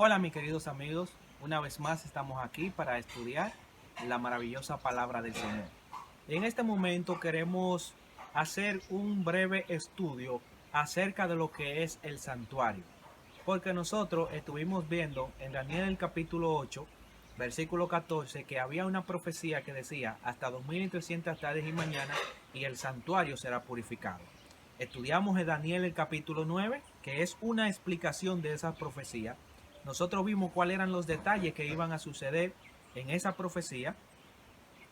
Hola mis queridos amigos, una vez más estamos aquí para estudiar la maravillosa palabra del Señor. En este momento queremos hacer un breve estudio acerca de lo que es el santuario, porque nosotros estuvimos viendo en Daniel el capítulo 8, versículo 14, que había una profecía que decía hasta 2300 tardes y mañanas y el santuario será purificado. Estudiamos en Daniel el capítulo 9, que es una explicación de esa profecía. Nosotros vimos cuáles eran los detalles que iban a suceder en esa profecía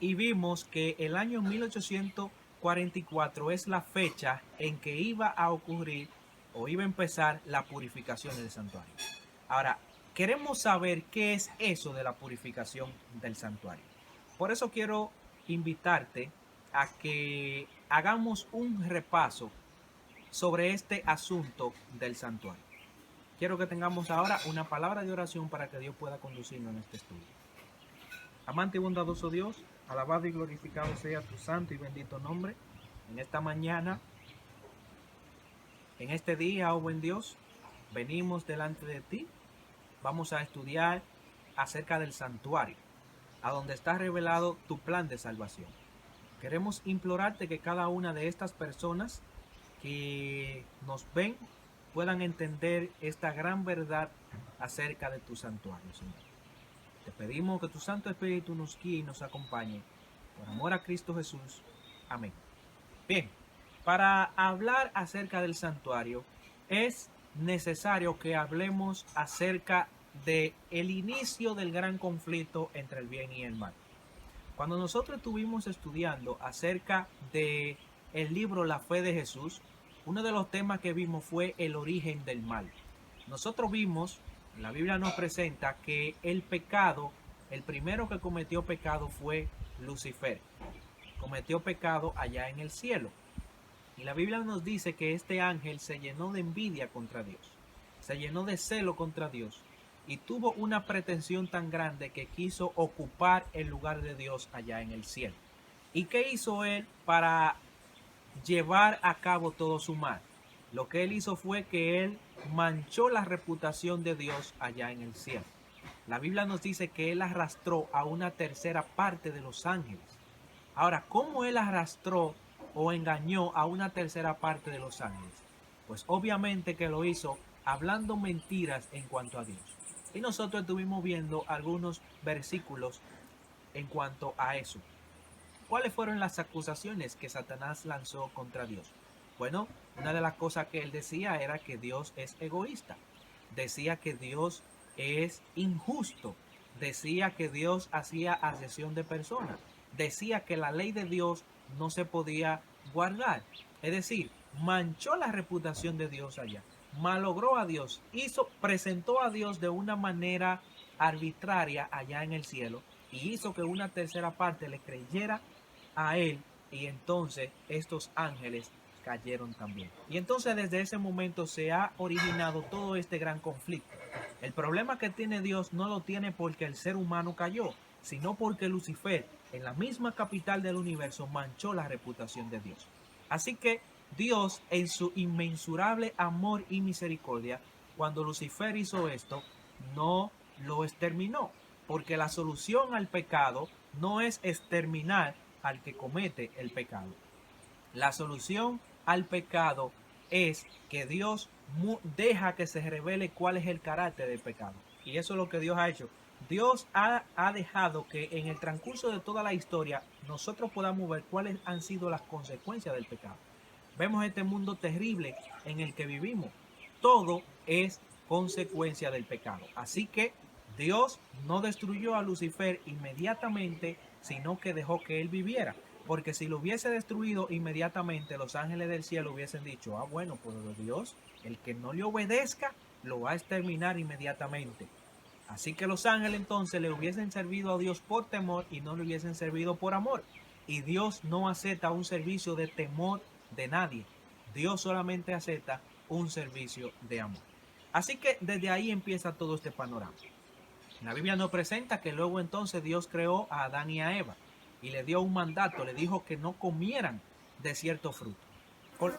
y vimos que el año 1844 es la fecha en que iba a ocurrir o iba a empezar la purificación del santuario. Ahora, queremos saber qué es eso de la purificación del santuario. Por eso quiero invitarte a que hagamos un repaso sobre este asunto del santuario. Quiero que tengamos ahora una palabra de oración para que Dios pueda conducirnos en este estudio. Amante y bondadoso Dios, alabado y glorificado sea tu santo y bendito nombre. En esta mañana, en este día, oh buen Dios, venimos delante de ti. Vamos a estudiar acerca del santuario, a donde está revelado tu plan de salvación. Queremos implorarte que cada una de estas personas que nos ven puedan entender esta gran verdad acerca de tu santuario, Señor. Te pedimos que tu Santo Espíritu nos guíe y nos acompañe. Por amor a Cristo Jesús. Amén. Bien, para hablar acerca del santuario es necesario que hablemos acerca de el inicio del gran conflicto entre el bien y el mal. Cuando nosotros estuvimos estudiando acerca de el libro La Fe de Jesús, uno de los temas que vimos fue el origen del mal. Nosotros vimos, la Biblia nos presenta que el pecado, el primero que cometió pecado fue Lucifer. Cometió pecado allá en el cielo. Y la Biblia nos dice que este ángel se llenó de envidia contra Dios, se llenó de celo contra Dios y tuvo una pretensión tan grande que quiso ocupar el lugar de Dios allá en el cielo. ¿Y qué hizo él para llevar a cabo todo su mal? Lo que él hizo fue que él manchó la reputación de Dios allá en el cielo. La Biblia nos dice que él arrastró a una tercera parte de los ángeles. Ahora, ¿cómo él arrastró o engañó a una tercera parte de los ángeles? Pues obviamente que lo hizo hablando mentiras en cuanto a Dios. Y nosotros estuvimos viendo algunos versículos en cuanto a eso. ¿Cuáles fueron las acusaciones que Satanás lanzó contra Dios? Bueno, una de las cosas que él decía era que Dios es egoísta. Decía que Dios es injusto. Decía que Dios hacía asesión de personas. Decía que la ley de Dios no se podía guardar. Es decir, manchó la reputación de Dios allá. Malogró a Dios. Presentó a Dios de una manera arbitraria allá en el cielo. Y hizo que una tercera parte le creyera a él, y entonces estos ángeles cayeron también. Y entonces desde ese momento se ha originado todo este gran conflicto. El problema que tiene Dios no lo tiene porque el ser humano cayó, sino porque Lucifer, en la misma capital del universo, manchó la reputación de Dios. Así que Dios, en su inmensurable amor y misericordia, cuando Lucifer hizo esto, no lo exterminó, porque la solución al pecado no es exterminar al que comete el pecado. La solución al pecado es que Dios deja que se revele cuál es el carácter del pecado. Y eso es lo que Dios ha hecho. Dios ha dejado que en el transcurso de toda la historia nosotros podamos ver cuáles han sido las consecuencias del pecado. Vemos este mundo terrible en el que vivimos. Todo es consecuencia del pecado. Así que Dios no destruyó a Lucifer inmediatamente, sino que dejó que él viviera. Porque si lo hubiese destruido inmediatamente, los ángeles del cielo hubiesen dicho, bueno, pues Dios, el que no le obedezca, lo va a exterminar inmediatamente. Así que los ángeles entonces le hubiesen servido a Dios por temor y no le hubiesen servido por amor. Y Dios no acepta un servicio de temor de nadie. Dios solamente acepta un servicio de amor. Así que desde ahí empieza todo este panorama. La Biblia nos presenta que luego entonces Dios creó a Adán y a Eva y le dio un mandato, le dijo que no comieran de cierto fruto.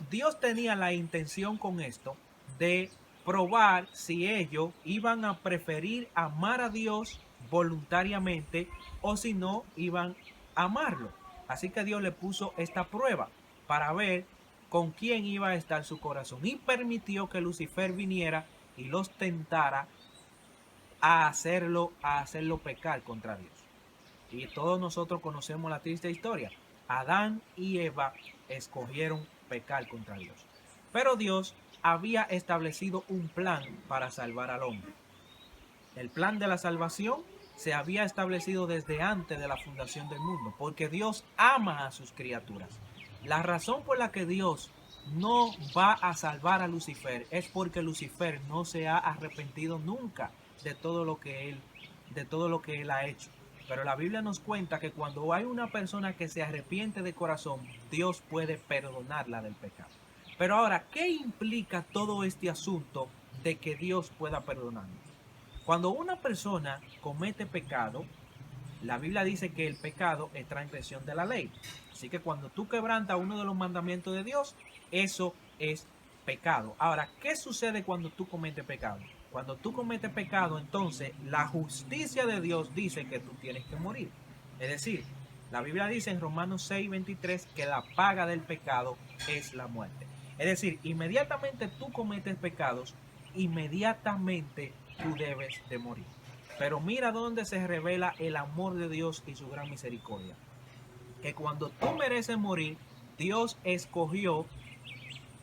Dios tenía la intención con esto de probar si ellos iban a preferir amar a Dios voluntariamente o si no iban a amarlo. Así que Dios le puso esta prueba para ver con quién iba a estar su corazón y permitió que Lucifer viniera y los tentara a hacerlo pecar contra Dios. Y todos nosotros conocemos la triste historia. Adán y Eva escogieron pecar contra Dios. Pero Dios había establecido un plan para salvar al hombre. El plan de la salvación se había establecido desde antes de la fundación del mundo, porque Dios ama a sus criaturas. La razón por la que Dios no va a salvar a Lucifer es porque Lucifer no se ha arrepentido nunca de todo lo que él ha hecho. Pero la Biblia nos cuenta que cuando hay una persona que se arrepiente de corazón, Dios puede perdonarla del pecado. Pero ahora, ¿qué implica todo este asunto de que Dios pueda perdonarnos? Cuando una persona comete pecado, la Biblia dice que el pecado es transgresión de la ley. Así que cuando tú quebrantas uno de los mandamientos de Dios, eso es pecado. Ahora, ¿qué sucede cuando tú cometes pecado? Cuando tú cometes pecado, entonces la justicia de Dios dice que tú tienes que morir. Es decir, la Biblia dice en Romanos 6:23 que la paga del pecado es la muerte. Es decir, inmediatamente tú cometes pecados, inmediatamente tú debes de morir. Pero mira dónde se revela el amor de Dios y su gran misericordia. Que cuando tú mereces morir, Dios escogió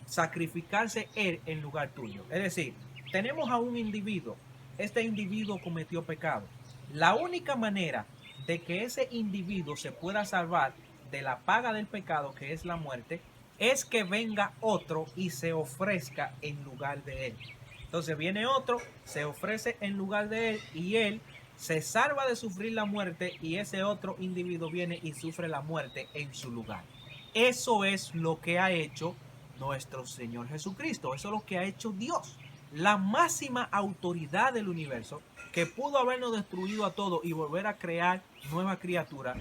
sacrificarse Él en lugar tuyo. Es decir, tenemos a un individuo. Este individuo cometió pecado. La única manera de que ese individuo se pueda salvar de la paga del pecado, que es la muerte, es que venga otro y se ofrezca en lugar de él. Entonces viene otro, se ofrece en lugar de él y él se salva de sufrir la muerte y ese otro individuo viene y sufre la muerte en su lugar. Eso es lo que ha hecho nuestro Señor Jesucristo. Eso es lo que ha hecho Dios. La máxima autoridad del universo, que pudo habernos destruido a todos y volver a crear nueva criatura,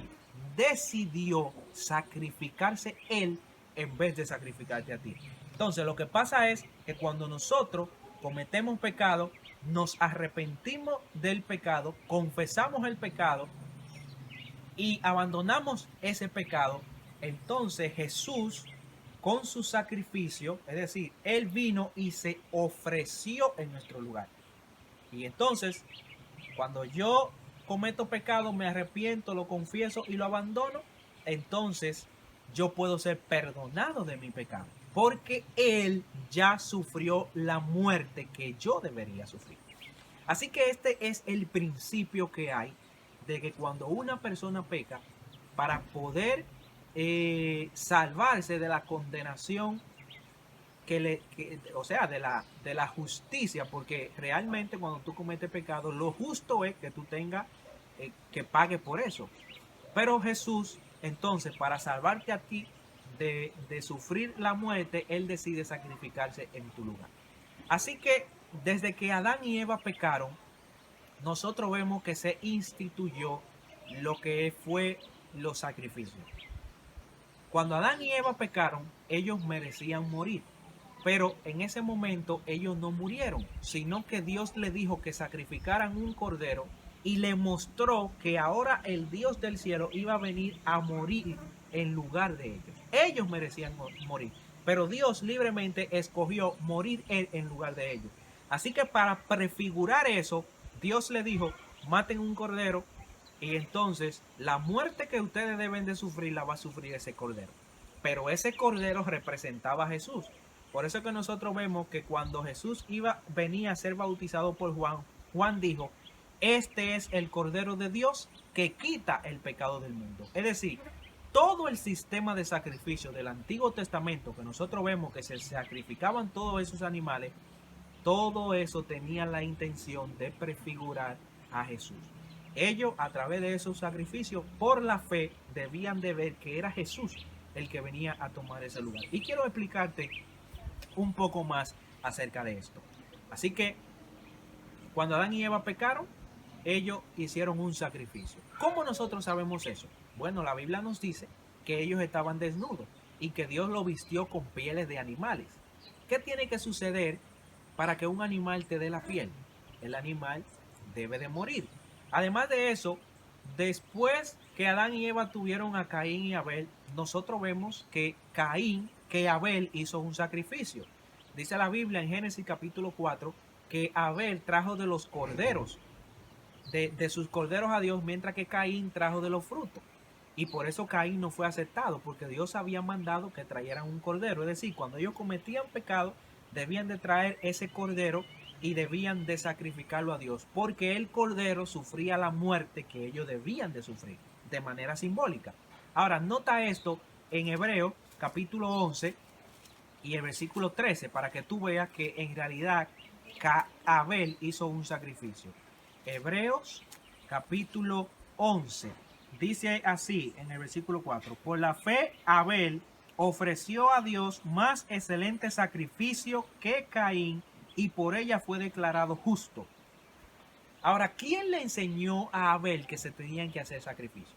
decidió sacrificarse Él en vez de sacrificarte a ti. Entonces lo que pasa es que cuando nosotros cometemos pecado, nos arrepentimos del pecado, confesamos el pecado y abandonamos ese pecado, entonces Jesús con su sacrificio, es decir, Él vino y se ofreció en nuestro lugar. Y entonces, cuando yo cometo pecado, me arrepiento, lo confieso y lo abandono, entonces yo puedo ser perdonado de mi pecado, porque Él ya sufrió la muerte que yo debería sufrir. Así que este es el principio que hay de que cuando una persona peca, para poder salvarse de la condenación o sea, de la justicia, porque realmente cuando tú cometes pecado, lo justo es que tú tengas que pague por eso. Pero Jesús, entonces, para salvarte a ti de sufrir la muerte, Él decide sacrificarse en tu lugar. Así que desde que Adán y Eva pecaron, nosotros vemos que se instituyó lo que fue los sacrificios. Cuando Adán y Eva pecaron, ellos merecían morir. Pero en ese momento ellos no murieron, sino que Dios le dijo que sacrificaran un cordero y le mostró que ahora el Dios del cielo iba a venir a morir en lugar de ellos. Ellos merecían morir, pero Dios libremente escogió morir él en lugar de ellos. Así que para prefigurar eso, Dios le dijo, maten un cordero y entonces la muerte que ustedes deben de sufrir la va a sufrir ese cordero. Pero ese cordero representaba a Jesús. Por eso que nosotros vemos que cuando Jesús venía a ser bautizado por Juan, Juan dijo, este es el Cordero de Dios que quita el pecado del mundo. Es decir, todo el sistema de sacrificio del Antiguo Testamento que nosotros vemos que se sacrificaban todos esos animales, todo eso tenía la intención de prefigurar a Jesús. Ellos, a través de esos sacrificios, por la fe, debían de ver que era Jesús el que venía a tomar ese lugar. Y quiero explicarte un poco más acerca de esto. Así que cuando Adán y Eva pecaron, ellos hicieron un sacrificio. ¿Cómo nosotros sabemos eso? Bueno, la Biblia nos dice que ellos estaban desnudos y que Dios lo vistió con pieles de animales. ¿Qué tiene que suceder para que un animal te dé la piel. El animal debe de morir. Además de eso, después que Adán y Eva tuvieron a Caín y Abel, nosotros vemos que Abel hizo un sacrificio. Dice la Biblia en Génesis capítulo 4 que Abel trajo de los corderos, de sus corderos a Dios, mientras que Caín trajo de los frutos. Y por eso Caín no fue aceptado, porque Dios había mandado que trajeran un cordero. Es decir, cuando ellos cometían pecado, debían de traer ese cordero y debían de sacrificarlo a Dios, porque el cordero sufría la muerte que ellos debían de sufrir, de manera simbólica. Ahora, nota esto en Hebreos capítulo 11 y el versículo 13, para que tú veas que en realidad Abel hizo un sacrificio. Hebreos capítulo 11 dice así en el versículo 4: por la fe Abel ofreció a Dios más excelente sacrificio que Caín, y por ella fue declarado justo. Ahora, ¿quién le enseñó a Abel que se tenían que hacer sacrificios?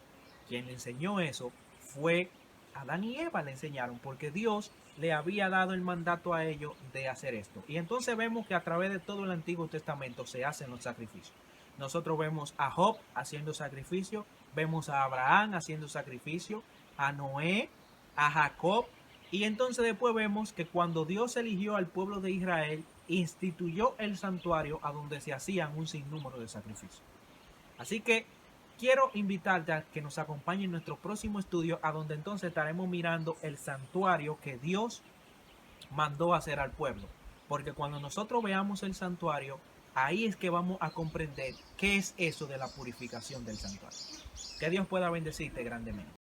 Quien le enseñó eso fue Adán y Eva, le enseñaron, porque Dios le había dado el mandato a ellos de hacer esto. Y entonces vemos que a través de todo el Antiguo Testamento se hacen los sacrificios. Nosotros vemos a Job haciendo sacrificio, vemos a Abraham haciendo sacrificio, a Noé, a Jacob, y entonces después vemos que cuando Dios eligió al pueblo de Israel, instituyó el santuario a donde se hacían un sinnúmero de sacrificios. Así que quiero invitarte a que nos acompañe en nuestro próximo estudio, a donde entonces estaremos mirando el santuario que Dios mandó hacer al pueblo. Porque cuando nosotros veamos el santuario, ahí es que vamos a comprender qué es eso de la purificación del santuario. Que Dios pueda bendecirte grandemente.